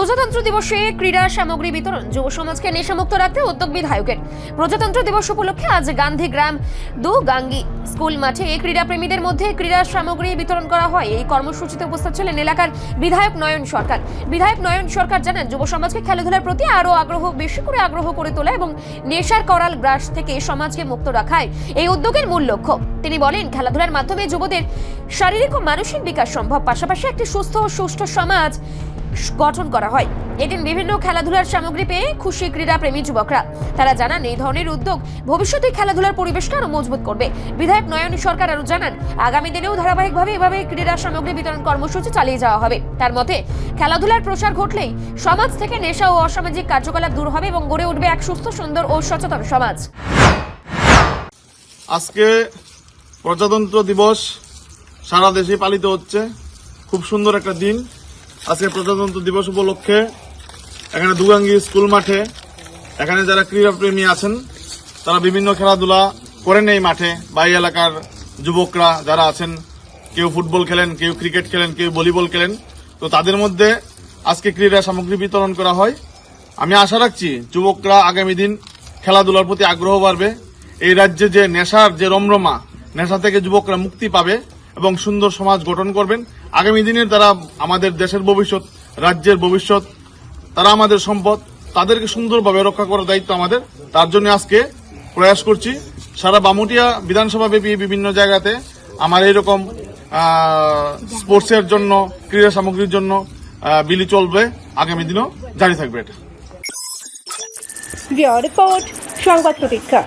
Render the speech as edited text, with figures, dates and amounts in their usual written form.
প্রজাতন্ত্র দিবসে ক্রীড়া সামগ্রী বিতরণ যুব সমাজকে নেশামুক্ত রাখতে উদ্যোগ বিধায়কের। প্রজাতন্ত্র দিবস উপলক্ষে আজ গান্ধীগ্রাম গাঙ্গি স্কুল মাঠে ক্রীড়াপ্রেমীদের মধ্যে ক্রীড়া সামগ্রী বিতরণ করা হয়। এই কর্মসূচিতে উপস্থিত ছিলেন এলাকার বিধায়ক নয়ন সরকার। বিধায়ক নয়ন সরকার জানান, যুব সমাজকে খেলাধুলার প্রতি আরো বেশি করে আগ্রহ করে তোলা এবং নেশার করাল গ্রাস থেকে সমাজকে মুক্ত রাখাই এই উদ্যোগের মূল লক্ষ্য। তিনি বলেন, খেলাধুলার মাধ্যমে যুবদের শারীরিক ও মানসিক বিকাশ সম্ভব, পাশাপাশি একটি সুস্থ ও সুষ্ঠু সমাজ গঠন করা হয়। এদিন বিভিন্ন খেলাধুলার সামগ্রী পেয়ে খুশি ক্রীড়া প্রেমী যুবকরা। তারা জানান, এই ধরনের উদ্যোগ ভবিষ্যতে খেলাধুলার পরিবেশকে আরো মজবুত করবে। বিধায়ক নয়ন সরকার আরো জানান, আগামী দিনেও ধারাবাহিকভাবে এভাবে ক্রীড়া সামগ্রী বিতরণ কর্মসূচি চালিয়ে যাওয়া হবে। তার মতে, খেলাধুলার প্রসার ঘটলেই সমাজ থেকে নেশা ও অসামাজিক কার্যকলাপ দূর হবে এবং গড়ে উঠবে এক সুস্থ, সুন্দর ও সচেতন সমাজ। আজকে প্রজাতন্ত্র দিবস সারা দেশে পালিত হচ্ছে। খুব সুন্দর একটা দিন। আজকে প্রজাতন্ত্র দিবস উপলক্ষে এখানে দুগাঙ্গি স্কুল মাঠে এখানে যারা ক্রীড়াপ্রেমী আছেন তারা বিভিন্ন খেলাধুলা করেন এই মাঠে। বা এই এলাকার যুবকরা যারা আছেন, কেউ ফুটবল খেলেন, কেউ ক্রিকেট খেলেন, কেউ ভলিবল খেলেন। তো তাদের মধ্যে আজকে ক্রীড়া সামগ্রী বিতরণ করা হয়। আমি আশা রাখছি যুবকরা আগামী দিন খেলাধুলার প্রতি আগ্রহ বাড়বে। এই রাজ্যে যে নেশার যে রমরমা, নেশা থেকে যুবকরা মুক্তি পাবে এবং সুন্দর সমাজ গঠন করবেন। আগামী দিনের তারা আমাদের দেশের ভবিষ্যৎ, রাজ্যের ভবিষ্যৎ, তারা আমাদের সম্পদ। তাদেরকে সুন্দরভাবে রক্ষা করার দায়িত্ব আমাদের। তার জন্য আজকে প্রয়াস করছি সারা বামুটিয়া বিধানসভা ব্যাপী বিভিন্ন জায়গাতে আমার এইরকম স্পোর্টসের জন্য, ক্রীড়া সামগ্রীর জন্য বিলি চলবে। আগামী দিনও জারি থাকবে এটা। রিপোর্ট সংবাদ প্রতীক্ষা।